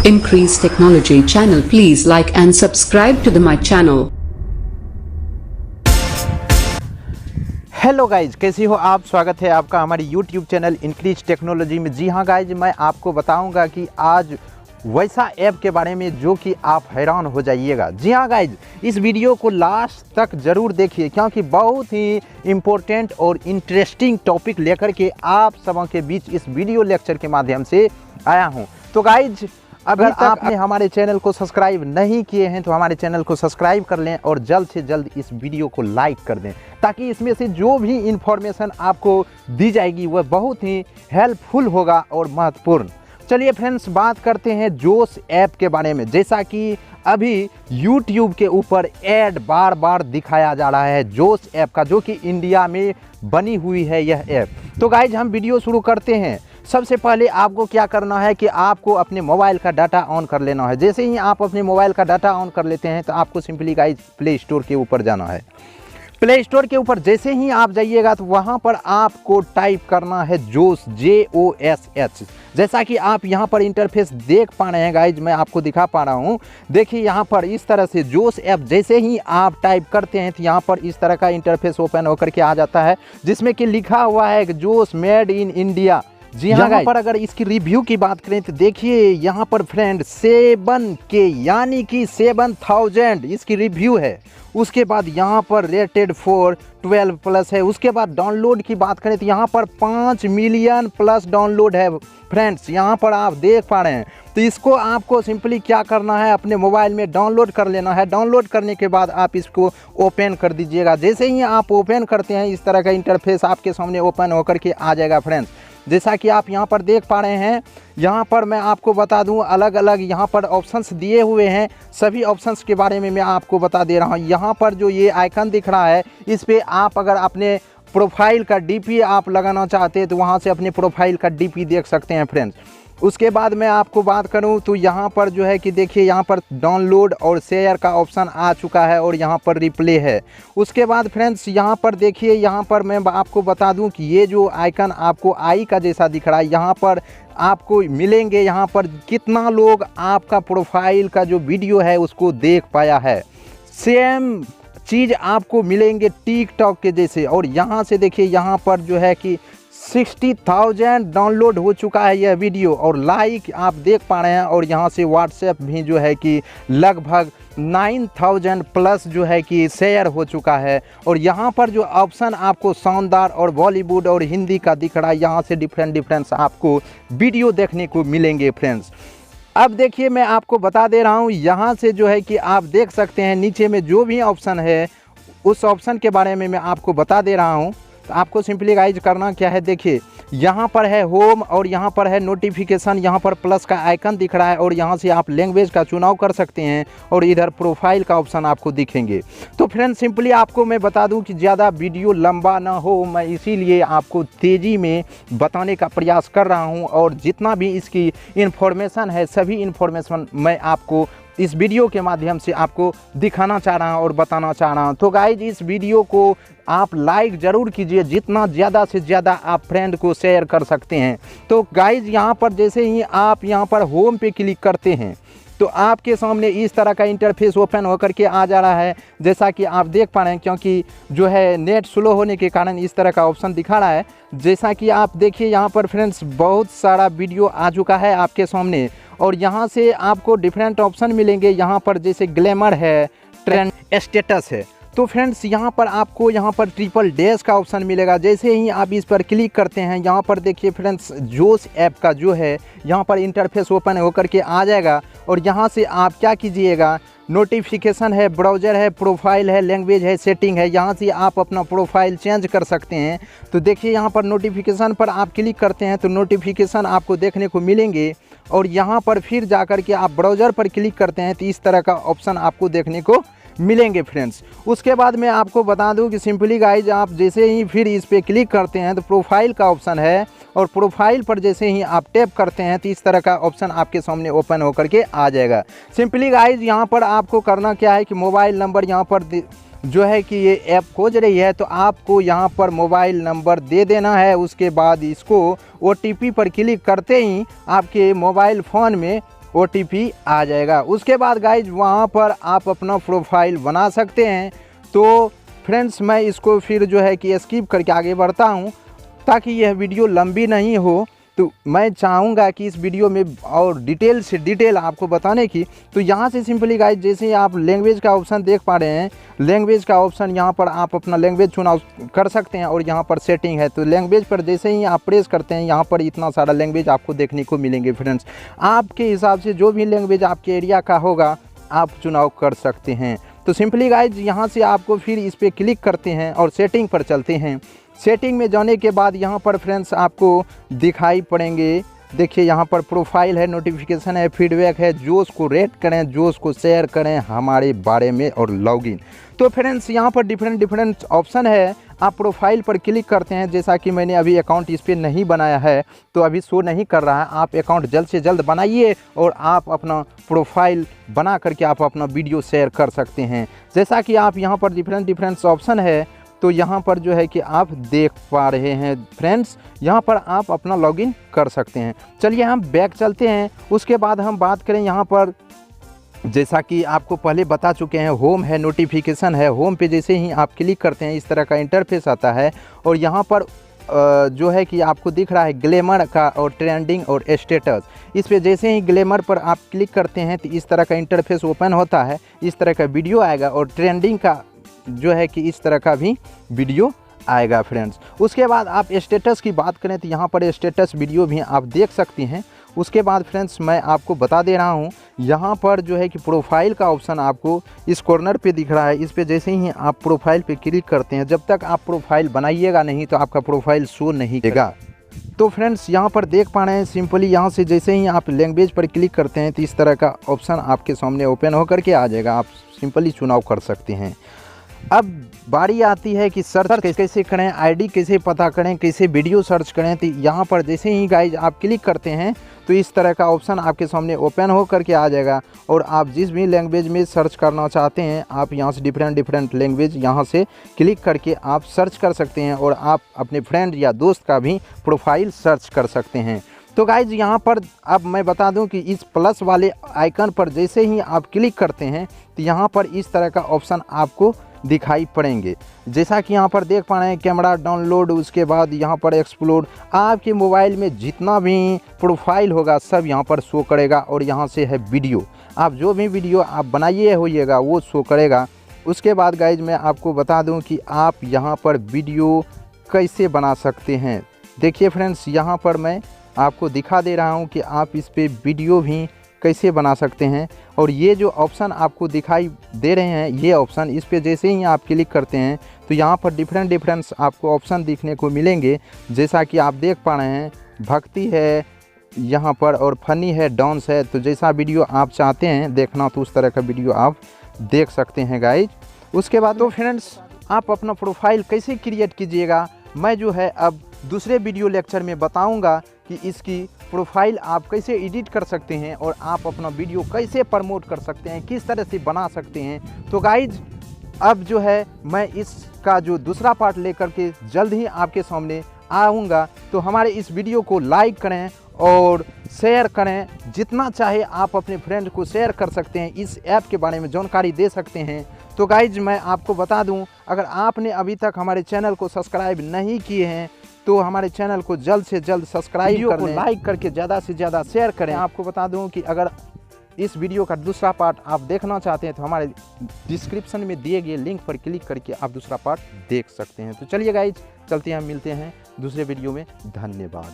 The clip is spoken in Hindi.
Increase Technology channel. Please like and subscribe to my channel. Hello guys, कैसी हो आप। स्वागत है आपका हमारी यूट्यूब चैनल इंक्रीज टेक्नोलॉजी में। जी हाँ गाइज, मैं आपको बताऊंगा कि आज वैसा ऐप के बारे में जो कि आप हैरान हो जाइएगा। जी हाँ गाइज, इस वीडियो को लास्ट तक ज़रूर देखिए क्योंकि बहुत ही इम्पोर्टेंट और इंटरेस्टिंग टॉपिक लेकर के आप सबों के बीच इस वीडियो लेक्चर के माध्यम से आया हूँ। तो गाइज, अगर आपने हमारे चैनल को सब्सक्राइब नहीं किए हैं तो हमारे चैनल को सब्सक्राइब कर लें और जल्द से जल्द इस वीडियो को लाइक कर दें ताकि इसमें से जो भी इंफॉर्मेशन आपको दी जाएगी वह बहुत ही हेल्पफुल होगा और महत्वपूर्ण। चलिए फ्रेंड्स, बात करते हैं जोश ऐप के बारे में। जैसा कि अभी YouTube के ऊपर ऐड बार बार दिखाया जा रहा है जोश ऐप का, जो कि इंडिया में बनी हुई है यह ऐप। तो गाइज, हम वीडियो शुरू करते हैं। सबसे पहले आपको क्या करना है कि आपको अपने मोबाइल का डाटा ऑन कर लेना है। जैसे ही आप अपने मोबाइल का डाटा ऑन कर लेते हैं तो आपको सिंपली गाइज प्ले स्टोर के ऊपर जाना है। प्ले स्टोर के ऊपर जैसे ही आप जाइएगा तो वहाँ पर आपको टाइप करना है जोश, JOSH। जैसा कि आप यहाँ पर इंटरफेस देख पा रहे हैं गाइज, मैं आपको दिखा पा रहा हूँ। देखिए यहाँ पर इस तरह से जोश ऐप जैसे ही आप टाइप करते हैं तो यहाँ पर इस तरह का इंटरफेस ओपन होकर के आ जाता है, जिसमें कि लिखा हुआ है जोश मेड इन इंडिया। जी हाँ, यहाँ पर अगर इसकी रिव्यू की बात करें तो देखिए यहाँ पर फ्रेंड 7K यानी कि 7000 इसकी रिव्यू है। उसके बाद यहाँ पर रेटेड फॉर 12+ है। उसके बाद डाउनलोड की बात करें तो यहाँ पर 5 मिलियन प्लस डाउनलोड है फ्रेंड्स, यहाँ पर आप देख पा रहे हैं। तो इसको आपको सिंपली क्या करना है, अपने मोबाइल में डाउनलोड कर लेना है। डाउनलोड करने के बाद आप इसको ओपन कर दीजिएगा। जैसे ही आप ओपन करते हैं इस तरह का इंटरफेस आपके सामने ओपन होकर के आ जाएगा फ्रेंड्स। जैसा कि आप यहाँ पर देख पा रहे हैं, यहाँ पर मैं आपको बता दूँ अलग अलग यहाँ पर ऑप्शंस दिए हुए हैं। सभी ऑप्शंस के बारे में मैं आपको बता दे रहा हूँ। यहाँ पर जो ये आइकन दिख रहा है इस पर आप अगर अपने प्रोफाइल का DP आप लगाना चाहते हैं तो वहाँ से अपने प्रोफाइल का DP देख सकते हैं फ्रेंड्स। उसके बाद मैं आपको बात करूं तो यहाँ पर जो है कि देखिए यहाँ पर डाउनलोड और शेयर का ऑप्शन आ चुका है और यहाँ पर रिप्ले है। उसके बाद फ्रेंड्स यहाँ पर देखिए, यहाँ पर मैं आपको बता दूं कि ये जो आइकन आपको आई का जैसा दिख रहा है, यहाँ पर आपको मिलेंगे यहाँ पर कितना लोग आपका प्रोफाइल का जो वीडियो है उसको देख पाया है। सेम चीज़ आपको मिलेंगे टिकटॉक के जैसे। और यहाँ से देखिए यहाँ पर जो है कि 60,000 डाउनलोड हो चुका है यह वीडियो और लाइक आप देख पा रहे हैं। और यहाँ से व्हाट्सएप भी जो है कि लगभग 9,000 प्लस जो है कि शेयर हो चुका है। और यहाँ पर जो ऑप्शन आपको शानदार और बॉलीवुड और हिंदी का दिख रहा है, यहाँ से डिफरेंट आपको वीडियो देखने को मिलेंगे फ्रेंड्स। अब देखिए मैं आपको बता दे रहा हूँ, यहाँ से जो है कि आप देख सकते हैं नीचे में जो भी ऑप्शन है उस ऑप्शन के बारे में मैं आपको बता दे रहा हूँ। तो आपको सिंपली गाइज करना क्या है, देखिए यहाँ पर है होम और यहाँ पर है नोटिफिकेशन, यहाँ पर प्लस का आइकन दिख रहा है और यहाँ से आप लैंग्वेज का चुनाव कर सकते हैं और इधर प्रोफाइल का ऑप्शन आपको दिखेंगे। तो फ्रेंड्स सिंपली आपको मैं बता दूं कि ज़्यादा वीडियो लंबा ना हो, मैं इसीलिए आपको तेज़ी में बताने का प्रयास कर रहा हूँ। और जितना भी इसकी इन्फॉर्मेशन है सभी इन्फॉर्मेशन मैं आपको इस वीडियो के माध्यम से आपको दिखाना चाह रहा हूँ और बताना चाह रहा हूँ। तो गाइज, इस वीडियो को आप लाइक ज़रूर कीजिए, जितना ज़्यादा से ज़्यादा आप फ्रेंड को शेयर कर सकते हैं। तो गाइज, यहाँ पर जैसे ही आप यहाँ पर होम पे क्लिक करते हैं तो आपके सामने इस तरह का इंटरफेस ओपन होकर के आ जा रहा है। जैसा कि आप देख पा रहे हैं, क्योंकि जो है नेट स्लो होने के कारण इस तरह का ऑप्शन दिखा रहा है। जैसा कि आप देखिए यहाँ पर फ्रेंड्स बहुत सारा वीडियो आ चुका है आपके सामने और यहाँ से आपको डिफरेंट ऑप्शन मिलेंगे। यहाँ पर जैसे ग्लैमर है, ट्रेंड, स्टेटस है। तो फ्रेंड्स यहाँ पर आपको यहाँ पर ट्रिपल डैश का ऑप्शन मिलेगा। जैसे ही आप इस पर क्लिक करते हैं यहाँ पर देखिए फ्रेंड्स जोश ऐप का जो है यहाँ पर इंटरफेस ओपन होकर के आ जाएगा। और यहाँ से आप क्या कीजिएगा, नोटिफिकेशन है, ब्राउज़र है, प्रोफाइल है, लैंग्वेज है, सेटिंग है, यहाँ से आप अपना प्रोफाइल चेंज कर सकते हैं। तो देखिए यहाँ पर नोटिफिकेशन पर आप क्लिक करते हैं तो नोटिफिकेशन आपको देखने को मिलेंगे। और यहाँ पर फिर जाकर के आप ब्राउज़र पर क्लिक करते हैं तो इस तरह का ऑप्शन आपको देखने को मिलेंगे फ्रेंड्स। उसके बाद मैं आपको बता दूं कि सिंपली गाइज आप जैसे ही फिर इस पर क्लिक करते हैं तो प्रोफाइल का ऑप्शन है और प्रोफाइल पर जैसे ही आप टैप करते हैं तो इस तरह का ऑप्शन आपके सामने ओपन होकर के आ जाएगा। सिंपली गाइज यहाँ पर आपको करना क्या है कि मोबाइल नंबर यहाँ पर जो है कि ये ऐप खोज रही है तो आपको यहाँ पर मोबाइल नंबर दे देना है। उसके बाद इसको OTP पर क्लिक करते ही आपके मोबाइल फ़ोन में OTP आ जाएगा। उसके बाद गाइज वहाँ पर आप अपना प्रोफाइल बना सकते हैं। तो फ्रेंड्स मैं इसको फिर जो है कि स्किप करके आगे बढ़ता हूँ ताकि यह वीडियो लंबी नहीं हो। तो मैं चाहूँगा कि इस वीडियो में और डिटेल से डिटेल आपको बताने की। तो यहाँ से सिंपली गाइज जैसे ही आप लैंग्वेज का ऑप्शन देख पा रहे हैं, लैंग्वेज का ऑप्शन यहाँ पर आप अपना लैंग्वेज चुनाव कर सकते हैं और यहाँ पर सेटिंग है। तो लैंग्वेज पर जैसे ही आप प्रेस करते हैं यहाँ पर इतना सारा लैंग्वेज आपको देखने को मिलेंगे। फ्रेंड्स आपके हिसाब से जो भी लैंग्वेज आपके एरिया का होगा आप चुनाव कर सकते हैं। तो सिंपली गाइज यहाँ से आपको फिर इस पर क्लिक करते हैं और सेटिंग पर चलते हैं। सेटिंग में जाने के बाद यहाँ पर फ्रेंड्स आपको दिखाई पड़ेंगे, देखिए यहाँ पर प्रोफाइल है, नोटिफिकेशन है, फीडबैक है, जोश को रेट करें, जोश को शेयर करें हमारे बारे में और लॉगिन। तो फ्रेंड्स यहाँ पर डिफरेंट ऑप्शन है। आप प्रोफाइल पर क्लिक करते हैं। जैसा कि मैंने अभी अकाउंट इस पर नहीं बनाया है तो अभी शो नहीं कर रहा है। आप अकाउंट जल्द से जल्द बनाइए और आप अपना प्रोफाइल बना करके आप अपना वीडियो शेयर कर सकते हैं। जैसा कि आप यहाँ पर डिफरेंट ऑप्शन है तो यहाँ पर जो है कि आप देख पा रहे हैं फ्रेंड्स, यहाँ पर आप अपना लॉगिन कर सकते हैं। चलिए हम बैक चलते हैं। उसके बाद हम बात करें यहाँ पर, जैसा कि आपको पहले बता चुके हैं, होम है, नोटिफिकेशन है। होम पे जैसे ही आप क्लिक करते हैं इस तरह का इंटरफेस आता है और यहाँ पर जो है कि आपको दिख रहा है ग्लैमर का और ट्रेंडिंग और स्टेटस। इस पे जैसे ही ग्लैमर पर आप क्लिक करते हैं तो इस तरह का इंटरफेस ओपन होता है, इस तरह का वीडियो आएगा और ट्रेंडिंग का जो है कि इस तरह का भी वीडियो आएगा फ्रेंड्स। उसके बाद आप स्टेटस की बात करें तो यहाँ पर स्टेटस वीडियो भी आप देख सकती हैं। उसके बाद फ्रेंड्स मैं आपको बता दे रहा हूँ, यहाँ पर जो है कि प्रोफाइल का ऑप्शन आपको इस कॉर्नर पे दिख रहा है। इस पे जैसे ही आप प्रोफाइल पे क्लिक करते हैं, जब तक आप प्रोफाइल बनाइएगा नहीं तो आपका प्रोफाइल शो नहीं करेगा। तो फ्रेंड्स यहाँ पर देख पा रहे हैं, सिंपली यहाँ से जैसे ही आप लैंग्वेज पर क्लिक करते हैं तो इस तरह का ऑप्शन आपके सामने ओपन होकर के आ जाएगा। आप सिंपली चुनाव कर सकते हैं। अब बारी आती है कि सर्च कैसे करें, आईडी कैसे पता करें, कैसे वीडियो सर्च करें। तो यहाँ पर जैसे ही गाइज आप क्लिक करते हैं तो इस तरह का ऑप्शन आपके सामने ओपन हो करके आ जाएगा और आप जिस भी लैंग्वेज में सर्च करना चाहते हैं आप यहाँ से डिफरेंट लैंग्वेज यहाँ से क्लिक करके आप सर्च कर सकते हैं और आप अपने फ्रेंड या दोस्त का भी प्रोफाइल सर्च कर सकते हैं। तो गाइज यहाँ पर अब मैं बता दूं कि इस प्लस वाले आइकन पर जैसे ही आप क्लिक करते हैं तो यहाँ पर इस तरह का ऑप्शन आपको दिखाई पड़ेंगे। जैसा कि यहाँ पर देख पा रहे हैं, कैमरा डाउनलोड, उसके बाद यहाँ पर एक्सप्लोर। आपके मोबाइल में जितना भी प्रोफाइल होगा सब यहाँ पर शो करेगा और यहाँ से है वीडियो। आप जो भी वीडियो आप बनाइए होइएगा वो शो करेगा। उसके बाद गाइज मैं आपको बता दूं कि आप यहाँ पर वीडियो कैसे बना सकते हैं। देखिए फ्रेंड्स यहाँ पर मैं आपको दिखा दे रहा हूँ कि आप इस पर वीडियो भी कैसे बना सकते हैं। और ये जो ऑप्शन आपको दिखाई दे रहे हैं, ये ऑप्शन, इस पे जैसे ही आप क्लिक करते हैं तो यहाँ पर डिफरेंट आपको ऑप्शन दिखने को मिलेंगे। जैसा कि आप देख पा रहे हैं, भक्ति है यहाँ पर और फनी है, डांस है। तो जैसा वीडियो आप चाहते हैं देखना तो उस तरह का वीडियो आप देख सकते हैं गाइज। उसके बाद तो फ्रेंड्स आप अपना प्रोफाइल कैसे क्रिएट कीजिएगा, मैं जो है अब दूसरे वीडियो लेक्चर में बताऊंगा कि इसकी प्रोफाइल आप कैसे एडिट कर सकते हैं और आप अपना वीडियो कैसे प्रमोट कर सकते हैं, किस तरह से बना सकते हैं। तो गाइज अब जो है मैं इसका जो दूसरा पार्ट लेकर के जल्द ही आपके सामने आऊँगा। तो हमारे इस वीडियो को लाइक करें और शेयर करें, जितना चाहे आप अपने फ्रेंड को शेयर कर सकते हैं, इस ऐप के बारे में जानकारी दे सकते हैं। तो गाइज मैं आपको बता दूं, अगर आपने अभी तक हमारे चैनल को सब्सक्राइब नहीं किए हैं तो हमारे चैनल को जल्द से जल्द सब्सक्राइब कर लें, लाइक करके ज़्यादा से ज़्यादा शेयर करें। आपको बता दूं कि अगर इस वीडियो का दूसरा पार्ट आप देखना चाहते हैं तो हमारे डिस्क्रिप्शन में दिए गए लिंक पर क्लिक करके आप दूसरा पार्ट देख सकते हैं। तो चलिए गाइज चलते हैं, मिलते हैं दूसरे वीडियो में। धन्यवाद।